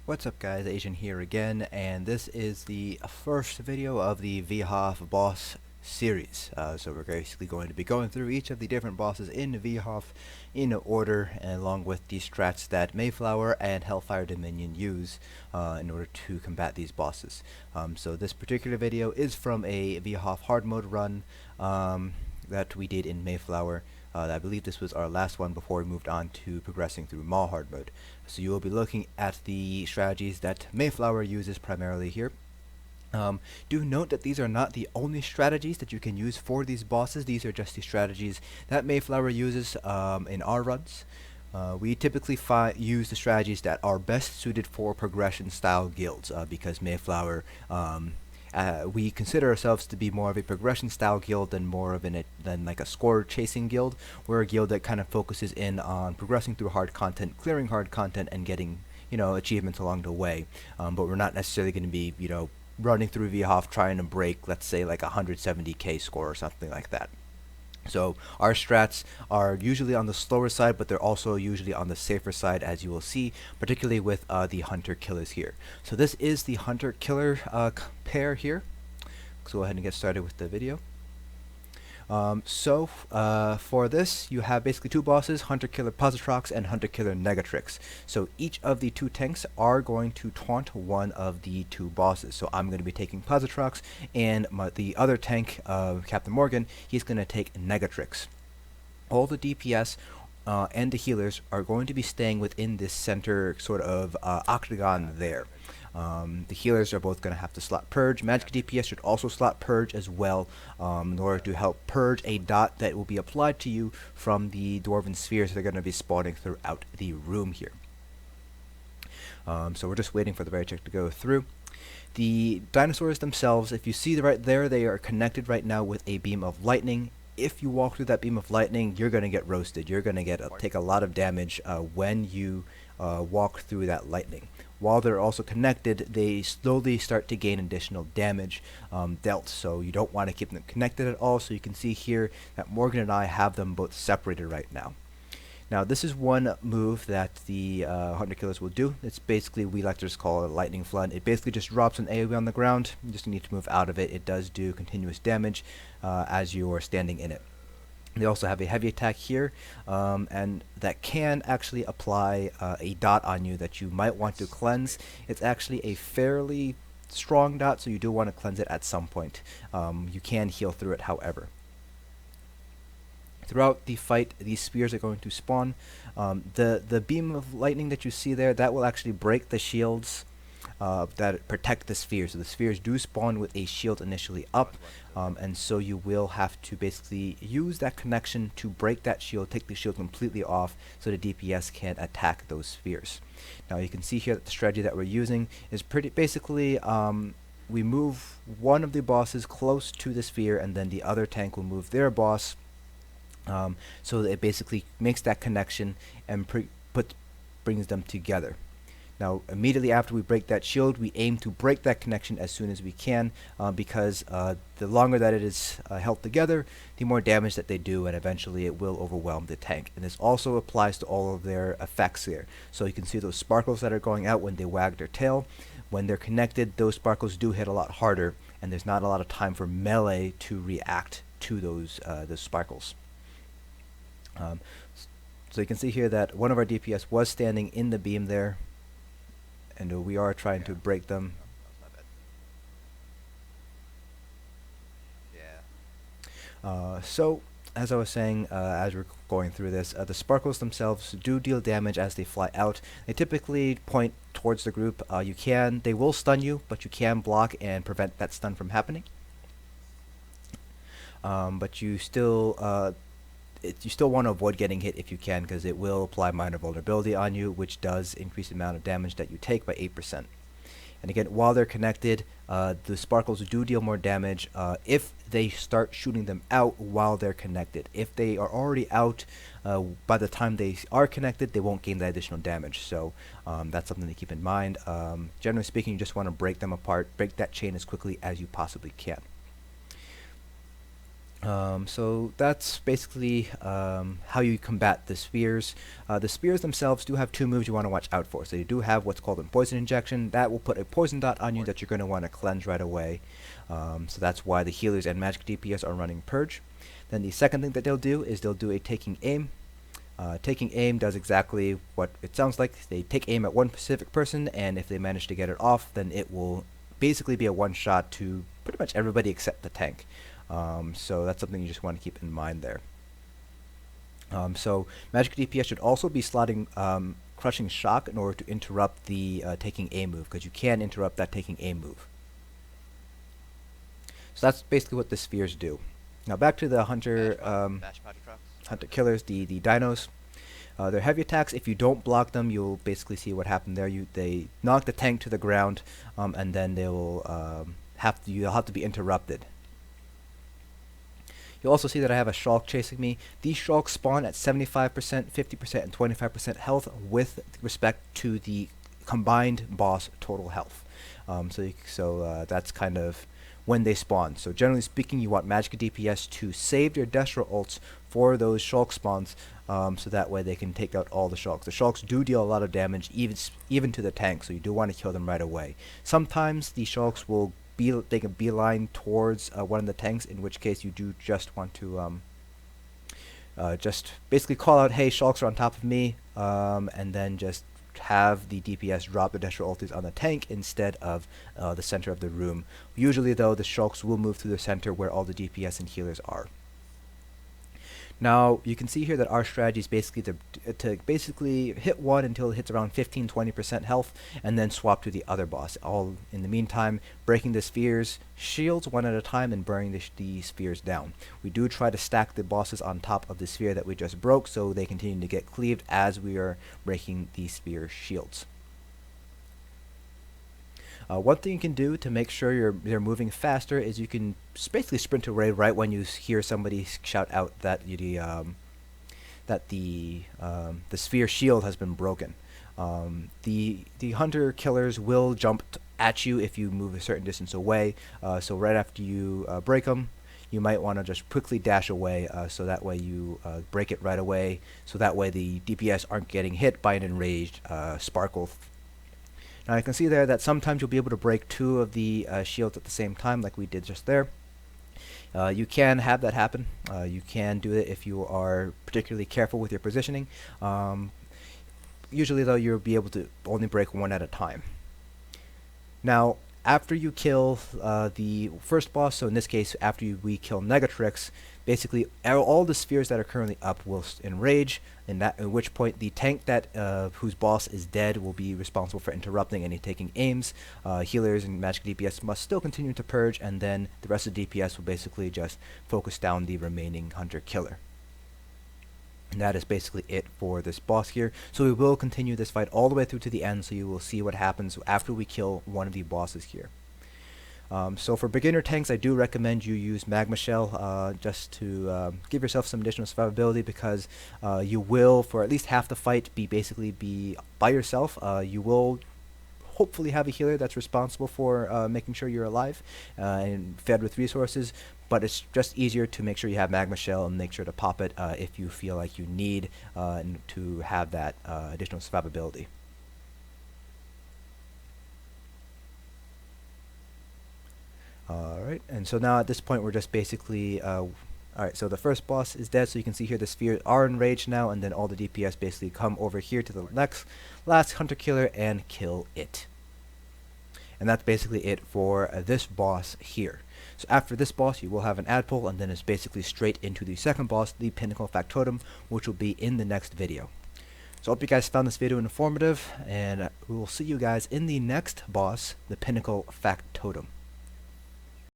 What's up guys, Asian here again, and this is the first video of the VHOF boss series. So we're basically going to be going through each of the different bosses in VHOF in order, and along with the strats that Mayflower and Hellfire Dominion use in order to combat these bosses. So this particular video is from a VHOF hard mode run that we did in Mayflower. I believe this was our last one before we moved on to progressing through Mall hard mode. So you will be looking at the strategies that Mayflower uses primarily here. Do note that these are not the only strategies that you can use for these bosses. These are just the strategies that Mayflower uses in our runs. We typically use the strategies that are best suited for progression style guilds because Mayflower we consider ourselves to be more of a progression style guild than like a score chasing guild. We're a guild that kind of focuses in on progressing through hard content, clearing hard content, and getting achievements along the way. But we're not necessarily going to be running through VHOF trying to break, let's say, like a 170k score or something like that. So our strats are usually on the slower side, but they're also usually on the safer side, as you will see, particularly with the hunter killers here. So this is the hunter killer pair here. So go ahead and get started with the video. For this, you have basically two bosses, Hunter Killer Positrox and Hunter Killer Negatrix. So each of the two tanks are going to taunt one of the two bosses. So I'm going to be taking Positrox, and the other tank, Captain Morgan, he's going to take Negatrix. All the DPS and the healers are going to be staying within this center sort of octagon there. The healers are both going to have to slot Purge. Magic DPS should also slot Purge as well in order to help purge a dot that will be applied to you from the Dwarven spheres that are going to be spawning throughout the room here. So we're just waiting for the very check to go through. The dinosaurs themselves, if you see right there, they are connected right now with a beam of lightning. If you walk through that beam of lightning, you're going to get roasted. You're going to take a lot of damage when you walk through that lightning. While they're also connected, they slowly start to gain additional damage dealt, so you don't want to keep them connected at all. So you can see here that Morgan and I have them both separated right now. Now this is one move that the Hunter Killers will do. It's basically, we like to just call it a lightning flood. It basically just drops an AoE on the ground. You just need to move out of it. It does do continuous damage as you are standing in it. They also have a heavy attack here, and that can actually apply a dot on you that you might want to cleanse. It's actually a fairly strong dot, so you do want to cleanse it at some point. You can heal through it, however. Throughout the fight, these spears are going to spawn. The beam of lightning that you see there, that will actually break the shields that protect the spheres. So the spheres do spawn with a shield initially up, and so you will have to basically use that connection to break that shield, take the shield completely off so the DPS can attack those spheres. Now you can see here that the strategy that we're using is pretty basically we move one of the bosses close to the sphere, and then the other tank will move their boss, so that it basically makes that connection and brings them together. Now, immediately after we break that shield, we aim to break that connection as soon as we can, because the longer that it is held together, the more damage that they do, and eventually it will overwhelm the tank. And this also applies to all of their effects here. So you can see those sparkles that are going out when they wag their tail. When they're connected, those sparkles do hit a lot harder, and there's not a lot of time for melee to react to those sparkles. So you can see here that one of our DPS was standing in the beam there, and we are trying to break them. So, as I was saying, as we're going through this, the sparkles themselves do deal damage as they fly out. They typically point towards the group. They will stun you, but you can block and prevent that stun from happening. But you still want to avoid getting hit if you can, because it will apply minor vulnerability on you, which does increase the amount of damage that you take by 8%. And again, while they're connected, the sparkles do deal more damage if they start shooting them out while they're connected. If they are already out, by the time they are connected, they won't gain that additional damage. So that's something to keep in mind. Generally speaking, you just want to break them apart, break that chain as quickly as you possibly can. So that's basically how you combat the spears. The spears themselves do have two moves you want to watch out for. So you do have what's called a poison injection. That will put a poison dot on you that you're going to want to cleanse right away. So that's why the healers and magic DPS are running Purge. Then the second thing that they'll do is they'll do a taking aim. Taking aim does exactly what it sounds like. They take aim at one specific person, and if they manage to get it off, then it will basically be a one-shot to pretty much everybody except the tank. So that's something you just want to keep in mind there. So magic DPS should also be slotting Crushing Shock in order to interrupt the taking aim move, because you can interrupt that taking aim move. So that's basically what the spheres do. Now back to the hunter hunter killers, the dinos. Their heavy attacks, if you don't block them, you'll basically see what happened there. They knock the tank to the ground, and then they will you'll have to be interrupted. You'll also see that I have a Shulk chasing me. These Shulks spawn at 75%, 50%, and 25% health with respect to the combined boss total health. So that's kind of when they spawn. So generally speaking, you want magic DPS to save your Destro ults for those Shulk spawns, so that way they can take out all the Shulks. The Shulks do deal a lot of damage, even to the tank, so you do want to kill them right away. Sometimes the Shulks will take a beeline towards one of the tanks, in which case you do just want to just basically call out, hey, Shulks are on top of me, and then just have the DPS drop the Destro ultis on the tank instead of the center of the room. Usually though, the Shulks will move to the center where all the DPS and healers are. Now you can see here that our strategy is basically to basically hit one until it hits around 15-20% health, and then swap to the other boss. All in the meantime, breaking the spheres shields one at a time and burning the spheres down. We do try to stack the bosses on top of the sphere that we just broke, so they continue to get cleaved as we are breaking the sphere shields. One thing you can do to make sure you're moving faster is you can basically sprint away right when you hear somebody shout out that the sphere shield has been broken. The hunter killers will jump at you if you move a certain distance away. So right after you break them, you might want to just quickly dash away, so that way you break it right away. So that way the DPS aren't getting hit by an enraged Sparkle. Now you can see there that sometimes you'll be able to break two of the shields at the same time, like we did just there. You can have that happen. You can do it if you are particularly careful with your positioning. Usually though, you'll be able to only break one at a time. Now after you kill the first boss, so in this case after we kill Negatrix, basically all the spheres that are currently up will enrage, and at which point the tank that whose boss is dead will be responsible for interrupting any taking aims. Healers and magic DPS must still continue to purge, and then the rest of the DPS will basically just focus down the remaining hunter killer. And that is basically it for this boss here. So we will continue this fight all the way through to the end, so you will see what happens after we kill one of the bosses here. So for beginner tanks, I do recommend you use Magma Shell just to give yourself some additional survivability, because you will, for at least half the fight, basically be by yourself. You will hopefully have a healer that's responsible for making sure you're alive and fed with resources, but it's just easier to make sure you have Magma Shell and make sure to pop it if you feel like you need to have that additional survivability. Alright, and so now at this point we're just basically, alright, so the first boss is dead, so you can see here the spheres are enraged now, and then all the DPS basically come over here to the last hunter killer and kill it. And that's basically it for this boss here. So after this boss you will have an ad pull, and then it's basically straight into the second boss, the Pinnacle Factotum, which will be in the next video. So I hope you guys found this video informative, and we will see you guys in the next boss, the Pinnacle Factotum.